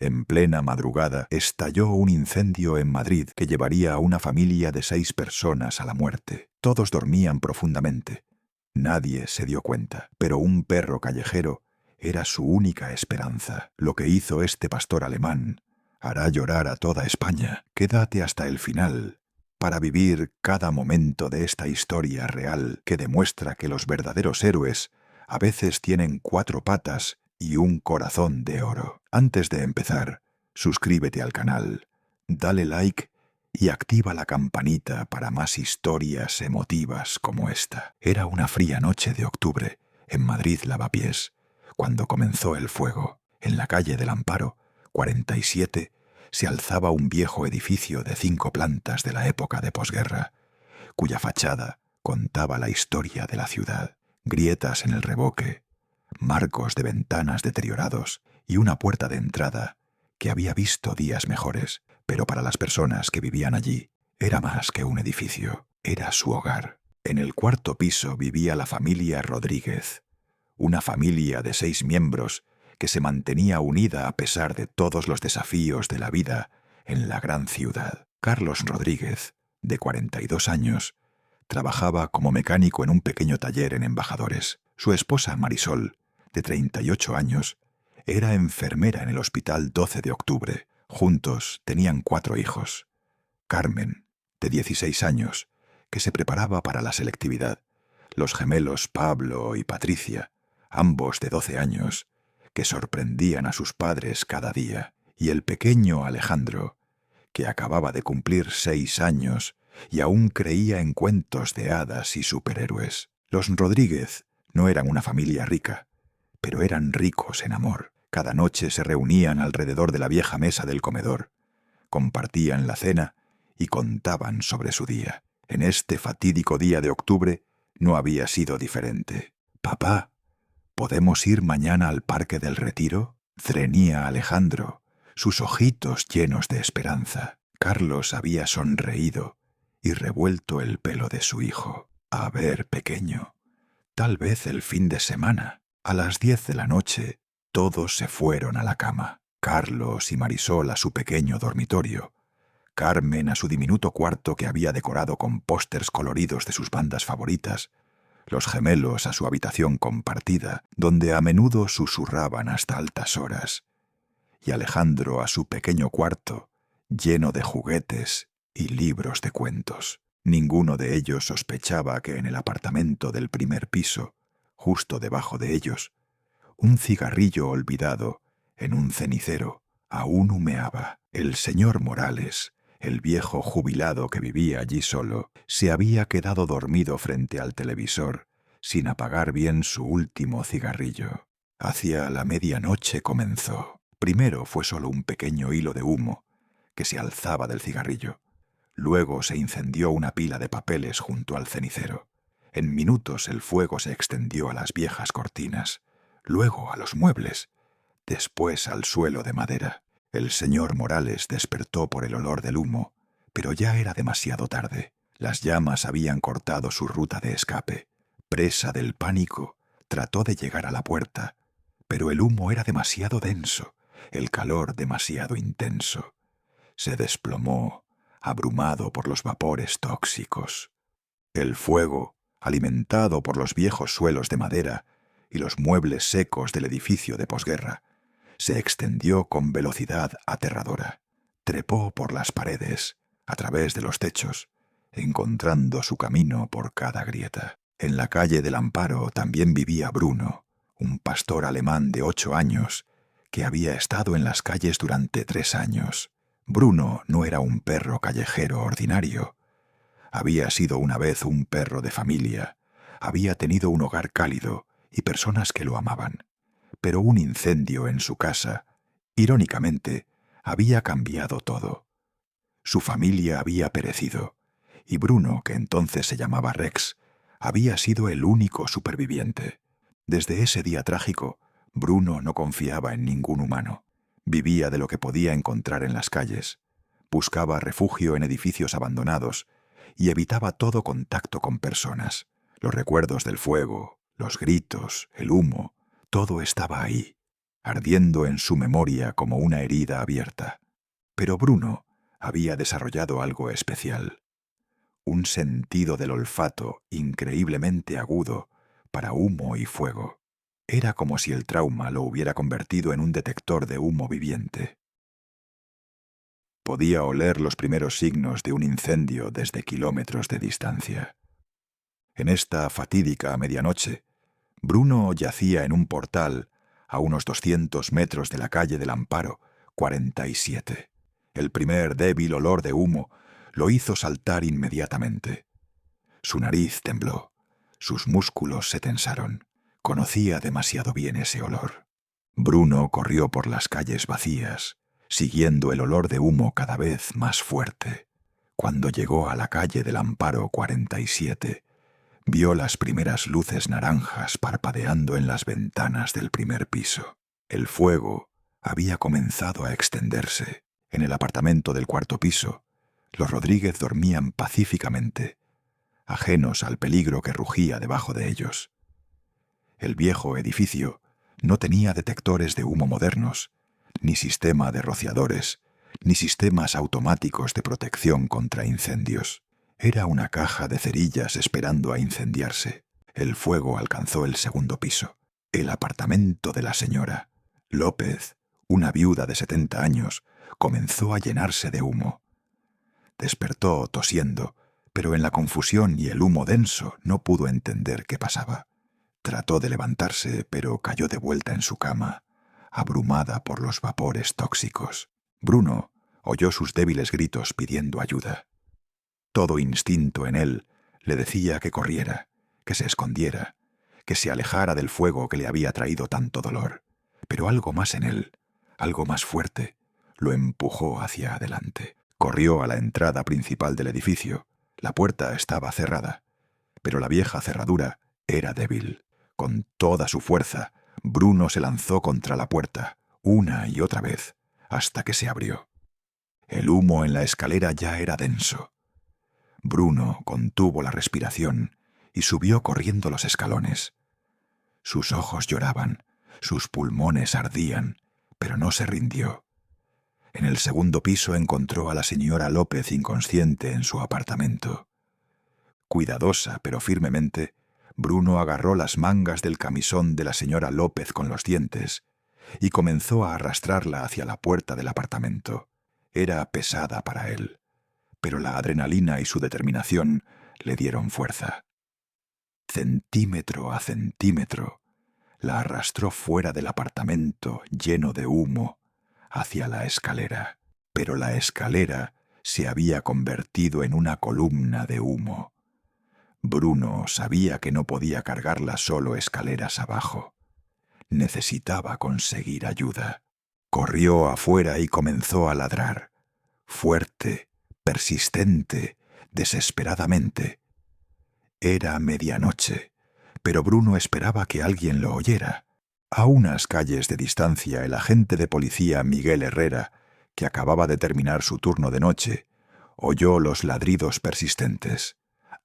En plena madrugada estalló un incendio en Madrid que llevaría a una familia de 6 personas a la muerte. Todos dormían profundamente. Nadie se dio cuenta, pero un perro callejero era su única esperanza. Lo que hizo este pastor alemán hará llorar a toda España. Quédate hasta el final para vivir cada momento de esta historia real que demuestra que los verdaderos héroes a veces tienen 4 patas y un corazón de oro. Antes de empezar, suscríbete al canal, dale like y activa la campanita para más historias emotivas como esta. Era una fría noche de octubre en Madrid Lavapiés, cuando comenzó el fuego. En la calle del Amparo, 47, se alzaba un viejo edificio de 5 plantas de la época de posguerra, cuya fachada contaba la historia de la ciudad. Grietas en el revoque, marcos de ventanas deteriorados y una puerta de entrada que había visto días mejores, pero para las personas que vivían allí era más que un edificio, era su hogar. En el 4º piso vivía la familia Rodríguez, una familia de 6 miembros que se mantenía unida a pesar de todos los desafíos de la vida en la gran ciudad. Carlos Rodríguez, de 42 años, trabajaba como mecánico en un pequeño taller en Embajadores. Su esposa Marisol, de 38 años, era enfermera en el Hospital 12 de Octubre. Juntos tenían 4 hijos. Carmen, de 16 años, que se preparaba para la selectividad. Los gemelos Pablo y Patricia, ambos de 12 años, que sorprendían a sus padres cada día. Y el pequeño Alejandro, que acababa de cumplir 6 años y aún creía en cuentos de hadas y superhéroes. Los Rodríguez no eran una familia rica, pero eran ricos en amor. Cada noche se reunían alrededor de la vieja mesa del comedor, compartían la cena y contaban sobre su día. En este fatídico día de octubre no había sido diferente. «Papá, ¿podemos ir mañana al Parque del Retiro?», ceñía Alejandro, sus ojitos llenos de esperanza. Carlos había sonreído y revuelto el pelo de su hijo. «A ver, pequeño, tal vez el fin de semana». A las 10 de la noche, todos se fueron a la cama. Carlos y Marisol a su pequeño dormitorio, Carmen a su diminuto cuarto que había decorado con pósters coloridos de sus bandas favoritas, los gemelos a su habitación compartida, donde a menudo susurraban hasta altas horas, y Alejandro a su pequeño cuarto, lleno de juguetes y libros de cuentos. Ninguno de ellos sospechaba que en el apartamento del primer piso, justo debajo de ellos, un cigarrillo olvidado en un cenicero aún humeaba. El señor Morales, el viejo jubilado que vivía allí solo, se había quedado dormido frente al televisor sin apagar bien su último cigarrillo. Hacia la medianoche comenzó. Primero fue solo un pequeño hilo de humo que se alzaba del cigarrillo. Luego se incendió una pila de papeles junto al cenicero. En minutos el fuego se extendió a las viejas cortinas, luego a los muebles, después al suelo de madera. El señor Morales despertó por el olor del humo, pero ya era demasiado tarde. Las llamas habían cortado su ruta de escape. Presa del pánico, trató de llegar a la puerta, pero el humo era demasiado denso, el calor demasiado intenso. Se desplomó, abrumado por los vapores tóxicos. El fuego, alimentado por los viejos suelos de madera y los muebles secos del edificio de posguerra, se extendió con velocidad aterradora. Trepó por las paredes, a través de los techos, encontrando su camino por cada grieta. En la calle del Amparo también vivía Bruno, un pastor alemán de 8 años, que había estado en las calles durante 3 años. Bruno no era un perro callejero ordinario. Había sido una vez un perro de familia, había tenido un hogar cálido y personas que lo amaban. Pero un incendio en su casa, irónicamente, había cambiado todo. Su familia había perecido, y Bruno, que entonces se llamaba Rex, había sido el único superviviente. Desde ese día trágico, Bruno no confiaba en ningún humano. Vivía de lo que podía encontrar en las calles. Buscaba refugio en edificios abandonados y evitaba todo contacto con personas. Los recuerdos del fuego, los gritos, el humo, todo estaba ahí, ardiendo en su memoria como una herida abierta. Pero Bruno había desarrollado algo especial, un sentido del olfato increíblemente agudo para humo y fuego. Era como si el trauma lo hubiera convertido en un detector de humo viviente. Podía oler los primeros signos de un incendio desde kilómetros de distancia. En esta fatídica medianoche, Bruno yacía en un portal a unos 200 metros de la calle del Amparo 47. El primer débil olor de humo lo hizo saltar inmediatamente. Su nariz tembló, sus músculos se tensaron. Conocía demasiado bien ese olor. Bruno corrió por las calles vacías, siguiendo el olor de humo cada vez más fuerte. Cuando llegó a la calle del Amparo 47, vio las primeras luces naranjas parpadeando en las ventanas del primer piso. El fuego había comenzado a extenderse. En el apartamento del cuarto piso, los Rodríguez dormían pacíficamente, ajenos al peligro que rugía debajo de ellos. El viejo edificio no tenía detectores de humo modernos, ni sistema de rociadores, ni sistemas automáticos de protección contra incendios. Era una caja de cerillas esperando a incendiarse. El fuego alcanzó el segundo piso. El apartamento de la señora López, una viuda de 70 años, comenzó a llenarse de humo. Despertó tosiendo, pero en la confusión y el humo denso no pudo entender qué pasaba. Trató de levantarse, pero cayó de vuelta en su cama, abrumada por los vapores tóxicos. Bruno oyó sus débiles gritos pidiendo ayuda. Todo instinto en él le decía que corriera, que se escondiera, que se alejara del fuego que le había traído tanto dolor. Pero algo más en él, algo más fuerte, lo empujó hacia adelante. Corrió a la entrada principal del edificio. La puerta estaba cerrada, pero la vieja cerradura era débil. Con toda su fuerza, Bruno se lanzó contra la puerta, una y otra vez, hasta que se abrió. El humo en la escalera ya era denso. Bruno contuvo la respiración y subió corriendo los escalones. Sus ojos lloraban, sus pulmones ardían, pero no se rindió. En el segundo piso encontró a la señora López inconsciente en su apartamento. Cuidadosa pero firmemente, Bruno agarró las mangas del camisón de la señora López con los dientes y comenzó a arrastrarla hacia la puerta del apartamento. Era pesada para él, pero la adrenalina y su determinación le dieron fuerza. Centímetro a centímetro, la arrastró fuera del apartamento lleno de humo hacia la escalera, pero la escalera se había convertido en una columna de humo. Bruno sabía que no podía cargarla solo escaleras abajo. Necesitaba conseguir ayuda. Corrió afuera y comenzó a ladrar, fuerte, persistente, desesperadamente. Era medianoche, pero Bruno esperaba que alguien lo oyera. A unas calles de distancia, el agente de policía Miguel Herrera, que acababa de terminar su turno de noche, oyó los ladridos persistentes.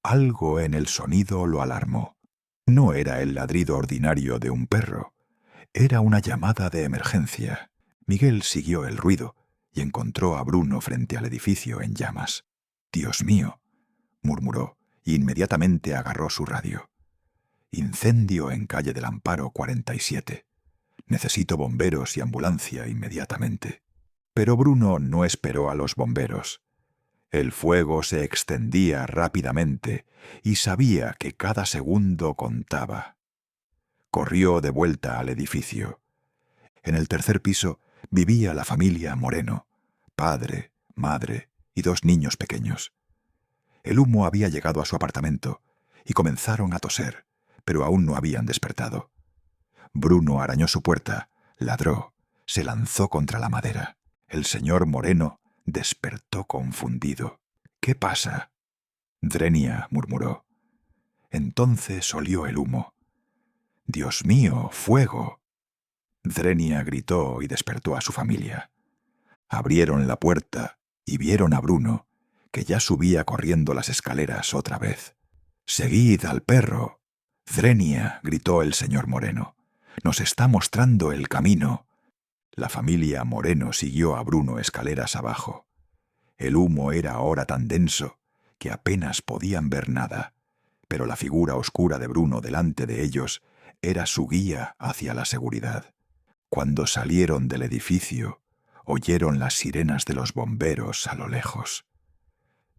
Algo en el sonido lo alarmó. No era el ladrido ordinario de un perro. Era una llamada de emergencia. Miguel siguió el ruido y encontró a Bruno frente al edificio en llamas. «Dios mío», murmuró, e inmediatamente agarró su radio. «Incendio en calle del Amparo 47. Necesito bomberos y ambulancia inmediatamente». Pero Bruno no esperó a los bomberos. El fuego se extendía rápidamente y sabía que cada segundo contaba. Corrió de vuelta al edificio. En el tercer piso vivía la familia Moreno, padre, madre y 2 niños pequeños. El humo había llegado a su apartamento y comenzaron a toser, pero aún no habían despertado. Bruno arañó su puerta, ladró, se lanzó contra la madera. El señor Moreno despertó confundido. «¿Qué pasa?». «Drenia», murmuró. Entonces olió el humo. «Dios mío, fuego». Drenia gritó y despertó a su familia. Abrieron la puerta y vieron a Bruno, que ya subía corriendo las escaleras otra vez. «¡Seguid al perro!». «Drenia», gritó el señor Moreno. Nos está mostrando el camino. La familia Moreno siguió a Bruno escaleras abajo. El humo era ahora tan denso que apenas podían ver nada, pero la figura oscura de Bruno delante de ellos era su guía hacia la seguridad. Cuando salieron del edificio, oyeron las sirenas de los bomberos a lo lejos.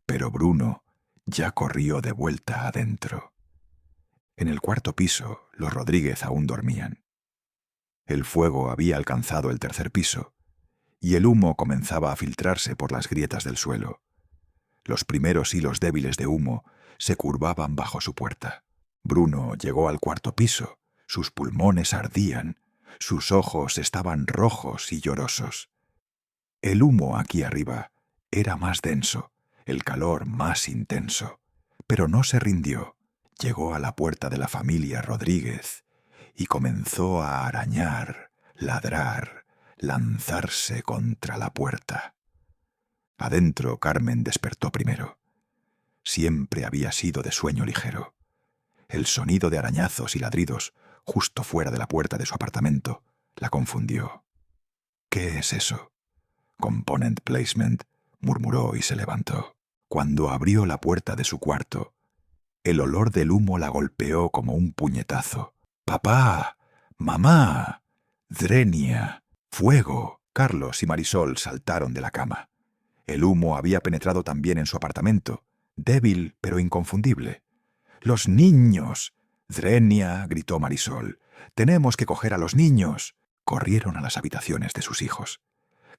Pero Bruno ya corrió de vuelta adentro. En el cuarto piso, los Rodríguez aún dormían. El fuego había alcanzado el tercer piso, y el humo comenzaba a filtrarse por las grietas del suelo. Los primeros hilos débiles de humo se curvaban bajo su puerta. Bruno llegó al cuarto piso, sus pulmones ardían, sus ojos estaban rojos y llorosos. El humo aquí arriba era más denso, el calor más intenso, pero no se rindió. Llegó a la puerta de la familia Rodríguez y comenzó a arañar, ladrar, lanzarse contra la puerta. Adentro Carmen despertó primero. Siempre había sido de sueño ligero. El sonido de arañazos y ladridos justo fuera de la puerta de su apartamento la confundió. «¿Qué es eso?» «Component placement», murmuró y se levantó. Cuando abrió la puerta de su cuarto, el olor del humo la golpeó como un puñetazo. «¡Papá! ¡Mamá! ¡Drenia! ¡Fuego!». Carlos y Marisol saltaron de la cama. El humo había penetrado también en su apartamento, débil pero inconfundible. «¡Los niños!». «Drenia», gritó Marisol. «Tenemos que coger a los niños». Corrieron a las habitaciones de sus hijos.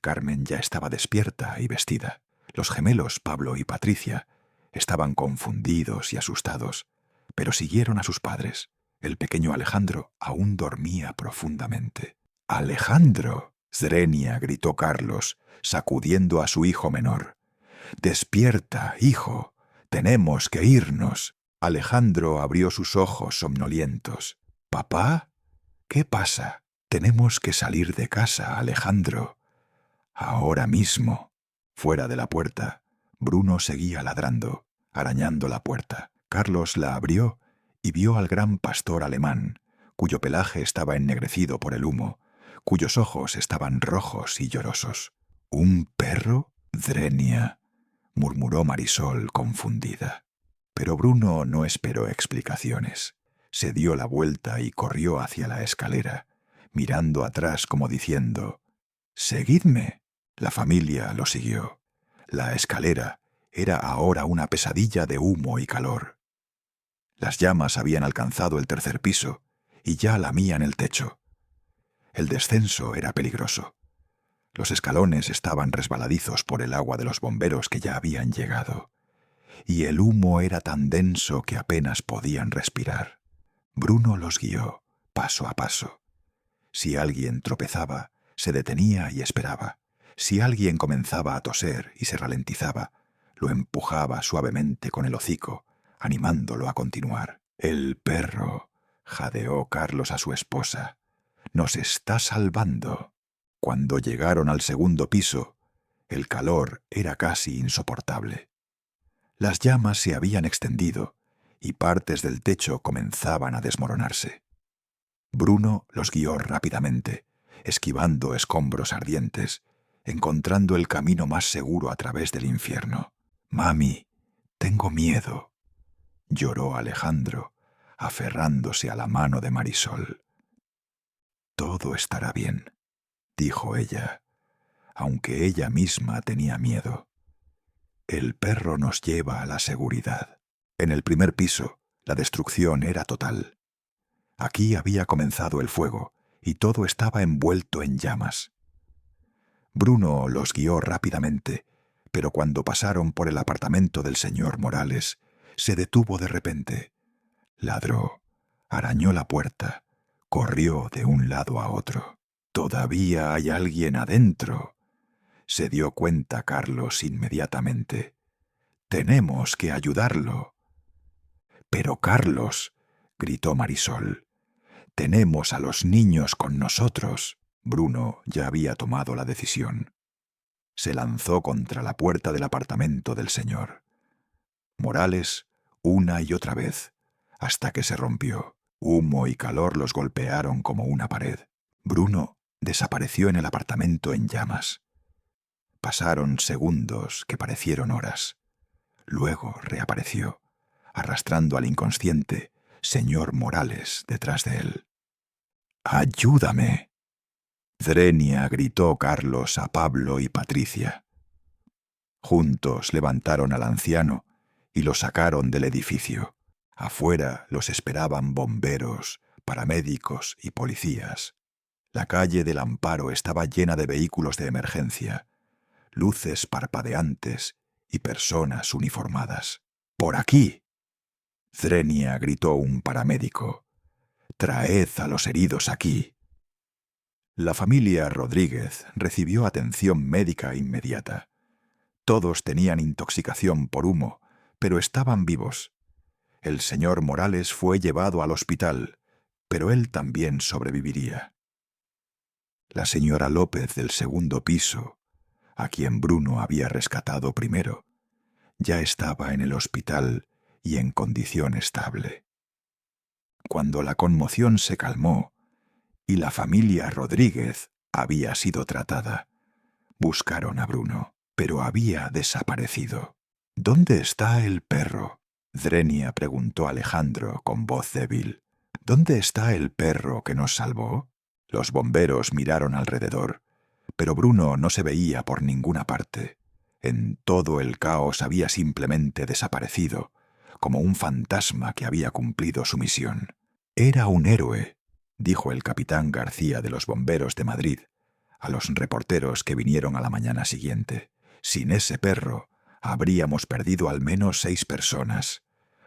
Carmen ya estaba despierta y vestida. Los gemelos, Pablo y Patricia, estaban confundidos y asustados, pero siguieron a sus padres. El pequeño Alejandro aún dormía profundamente. «¡Alejandro!». «Drenia», gritó Carlos, sacudiendo a su hijo menor. «Despierta, hijo. Tenemos que irnos». Alejandro abrió sus ojos somnolientos. «¿Papá? ¿Qué pasa?» «Tenemos que salir de casa, Alejandro. Ahora mismo». Fuera de la puerta, Bruno seguía ladrando, arañando la puerta. Carlos la abrió y vio al gran pastor alemán, cuyo pelaje estaba ennegrecido por el humo, cuyos ojos estaban rojos y llorosos. «¿Un perro? Drenia», murmuró Marisol confundida. Pero Bruno no esperó explicaciones. Se dio la vuelta y corrió hacia la escalera, mirando atrás como diciendo: «Seguidme». La familia lo siguió. La escalera era ahora una pesadilla de humo y calor. Las llamas habían alcanzado el tercer piso y ya lamían el techo. El descenso era peligroso. Los escalones estaban resbaladizos por el agua de los bomberos que ya habían llegado, y el humo era tan denso que apenas podían respirar. Bruno los guió, paso a paso. Si alguien tropezaba, se detenía y esperaba. Si alguien comenzaba a toser y se ralentizaba, lo empujaba suavemente con el hocico, animándolo a continuar. «El perro», jadeó Carlos a su esposa, «nos está salvando». Cuando llegaron al segundo piso, el calor era casi insoportable. Las llamas se habían extendido y partes del techo comenzaban a desmoronarse. Bruno los guió rápidamente, esquivando escombros ardientes, encontrando el camino más seguro a través del infierno. «Mami, tengo miedo», lloró Alejandro, aferrándose a la mano de Marisol. «Todo estará bien», dijo ella, aunque ella misma tenía miedo. «El perro nos lleva a la seguridad». En el primer piso, la destrucción era total. Aquí había comenzado el fuego y todo estaba envuelto en llamas. Bruno los guió rápidamente, pero cuando pasaron por el apartamento del señor Morales, se detuvo de repente. Ladró, arañó la puerta, corrió de un lado a otro. «Todavía hay alguien adentro», se dio cuenta Carlos inmediatamente. «Tenemos que ayudarlo». «Pero Carlos», gritó Marisol, «tenemos a los niños con nosotros». Bruno ya había tomado la decisión. Se lanzó contra la puerta del apartamento del señor Morales una y otra vez, hasta que se rompió. Humo y calor los golpearon como una pared. Bruno desapareció en el apartamento en llamas. Pasaron segundos que parecieron horas. Luego reapareció, arrastrando al inconsciente señor Morales detrás de él. ¡Ayúdame!, Drenia gritó Carlos a Pablo y Patricia. Juntos levantaron al anciano y lo sacaron del edificio. Afuera los esperaban bomberos, paramédicos y policías. La calle del Amparo estaba llena de vehículos de emergencia, luces parpadeantes y personas uniformadas. ¡Por aquí!, Drenia gritó un paramédico. «Traed a los heridos aquí». La familia Rodríguez recibió atención médica inmediata. Todos tenían intoxicación por humo, pero estaban vivos. El señor Morales fue llevado al hospital, pero él también sobreviviría. La señora López del segundo piso, a quien Bruno había rescatado primero, ya estaba en el hospital y en condición estable. Cuando la conmoción se calmó y la familia Rodríguez había sido tratada, buscaron a Bruno, pero había desaparecido. «¿Dónde está el perro?», Drenia preguntó a Alejandro con voz débil. «¿Dónde está el perro que nos salvó?». Los bomberos miraron alrededor, pero Bruno no se veía por ninguna parte. En todo el caos había simplemente desaparecido, como un fantasma que había cumplido su misión. «Era un héroe», dijo el capitán García de los bomberos de Madrid a los reporteros que vinieron a la mañana siguiente. «Sin ese perro habríamos perdido al menos 6 personas.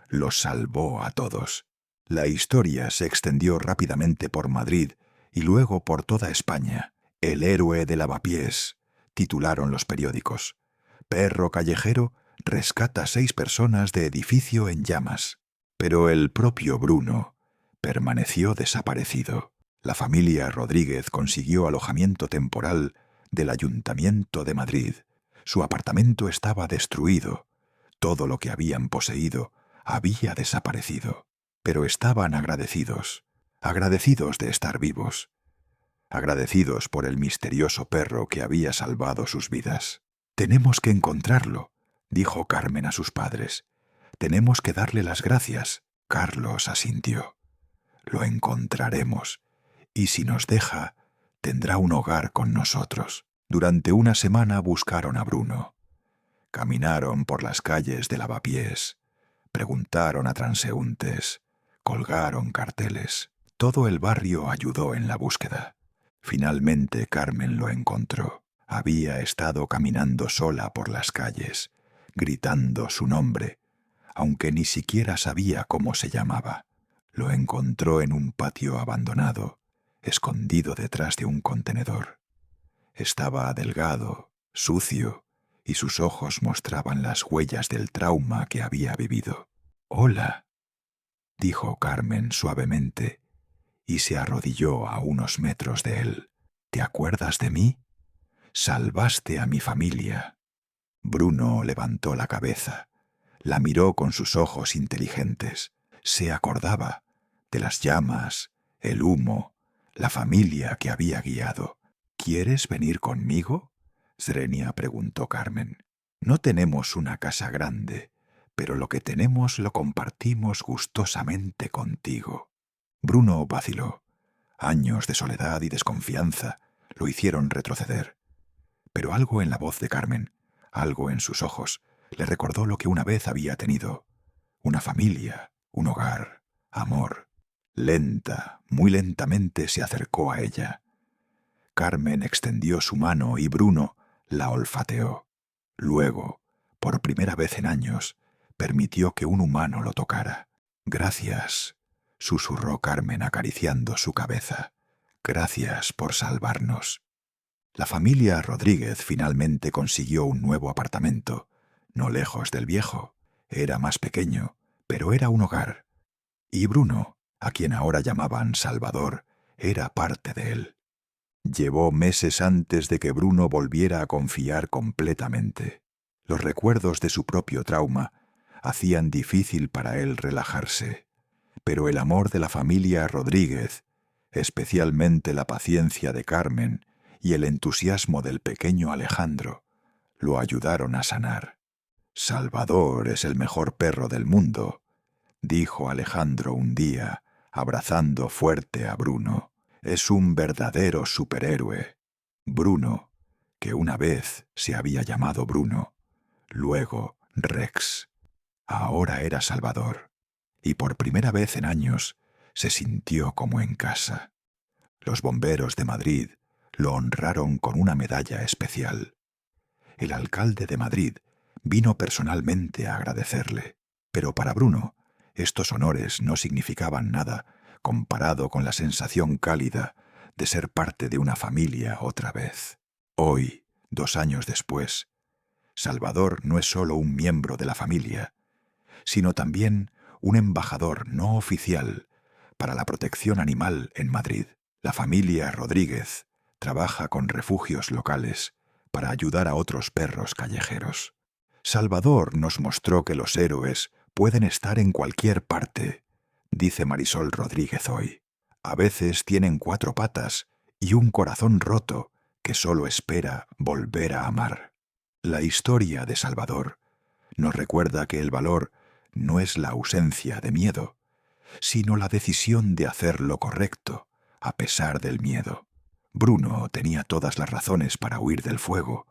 Los salvó a todos». La historia se extendió rápidamente por Madrid y luego por toda España. «El héroe de Lavapiés», titularon los periódicos. «Perro callejero rescata 6 personas de edificio en llamas». Pero el propio Bruno permaneció desaparecido. La familia Rodríguez consiguió alojamiento temporal del Ayuntamiento de Madrid. Su apartamento estaba destruido. Todo lo que habían poseído había desaparecido. Pero estaban agradecidos de estar vivos, agradecidos por el misterioso perro que había salvado sus vidas. «Tenemos que encontrarlo», dijo Carmen a sus padres. «Tenemos que darle las gracias». Carlos asintió. «Lo encontraremos, y si nos deja, tendrá un hogar con nosotros». Durante una semana buscaron a Bruno. Caminaron por las calles de Lavapiés, preguntaron a transeúntes, colgaron carteles. Todo el barrio ayudó en la búsqueda. Finalmente Carmen lo encontró. Había estado caminando sola por las calles, gritando su nombre, aunque ni siquiera sabía cómo se llamaba. Lo encontró en un patio abandonado, escondido detrás de un contenedor. Estaba delgado, sucio, y sus ojos mostraban las huellas del trauma que había vivido. «Hola», dijo Carmen suavemente, y se arrodilló a unos metros de él. «¿Te acuerdas de mí? Salvaste a mi familia». Bruno levantó la cabeza, la miró con sus ojos inteligentes. Se acordaba de las llamas, el humo, la familia que había guiado. «¿Quieres venir conmigo?», Drenia preguntó Carmen. «No tenemos una casa grande, pero lo que tenemos lo compartimos gustosamente contigo». Bruno vaciló. Años de soledad y desconfianza lo hicieron retroceder. Pero algo en la voz de Carmen, algo en sus ojos, le recordó lo que una vez había tenido. Una familia, un hogar, amor. Lenta, muy lentamente se acercó a ella. Carmen extendió su mano y Bruno la olfateó. Luego, por primera vez en años, permitió que un humano lo tocara. «Gracias», susurró Carmen acariciando su cabeza. «Gracias por salvarnos». La familia Rodríguez finalmente consiguió un nuevo apartamento, no lejos del viejo. Era más pequeño, pero era un hogar. Y Bruno, a quien ahora llamaban Salvador, era parte de él. Llevó meses antes de que Bruno volviera a confiar completamente. Los recuerdos de su propio trauma hacían difícil para él relajarse. Pero el amor de la familia Rodríguez, especialmente la paciencia de Carmen y el entusiasmo del pequeño Alejandro, lo ayudaron a sanar. «Salvador es el mejor perro del mundo», dijo Alejandro un día, abrazando fuerte a Bruno. «Es un verdadero superhéroe». Bruno, que una vez se había llamado Bruno, luego Rex, ahora era Salvador, y por primera vez en años se sintió como en casa. Los bomberos de Madrid lo honraron con una medalla especial. El alcalde de Madrid vino personalmente a agradecerle, pero para Bruno estos honores no significaban nada comparado con la sensación cálida de ser parte de una familia otra vez. Hoy, 2 años después, Salvador no es solo un miembro de la familia, sino también un embajador no oficial para la protección animal en Madrid. La familia Rodríguez trabaja con refugios locales para ayudar a otros perros callejeros. Salvador nos mostró que los héroes pueden estar en cualquier parte, dice Marisol Rodríguez hoy. A veces tienen 4 patas y un corazón roto que solo espera volver a amar. La historia de Salvador nos recuerda que el valor no es la ausencia de miedo, sino la decisión de hacer lo correcto a pesar del miedo. Bruno tenía todas las razones para huir del fuego.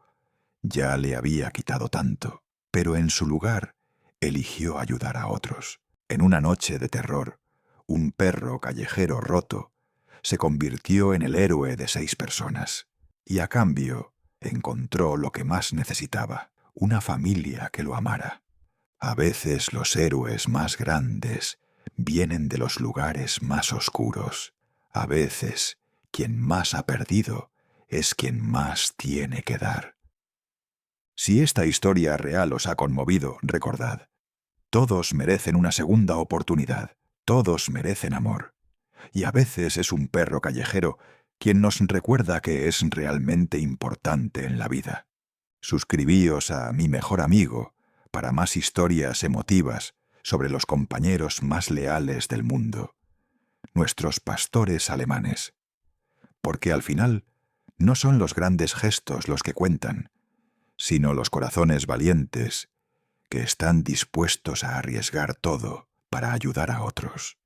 Ya le había quitado tanto, pero en su lugar eligió ayudar a otros. En una noche de terror, un perro callejero roto se convirtió en el héroe de 6 personas, y a cambio encontró lo que más necesitaba, una familia que lo amara. A veces los héroes más grandes vienen de los lugares más oscuros. A veces quien más ha perdido es quien más tiene que dar. Si esta historia real os ha conmovido, recordad, todos merecen una segunda oportunidad, todos merecen amor. Y a veces es un perro callejero quien nos recuerda que es realmente importante en la vida. Suscribíos a Mi Mejor Amigo para más historias emotivas sobre los compañeros más leales del mundo, nuestros pastores alemanes. Porque al final no son los grandes gestos los que cuentan, sino los corazones valientes que están dispuestos a arriesgar todo para ayudar a otros.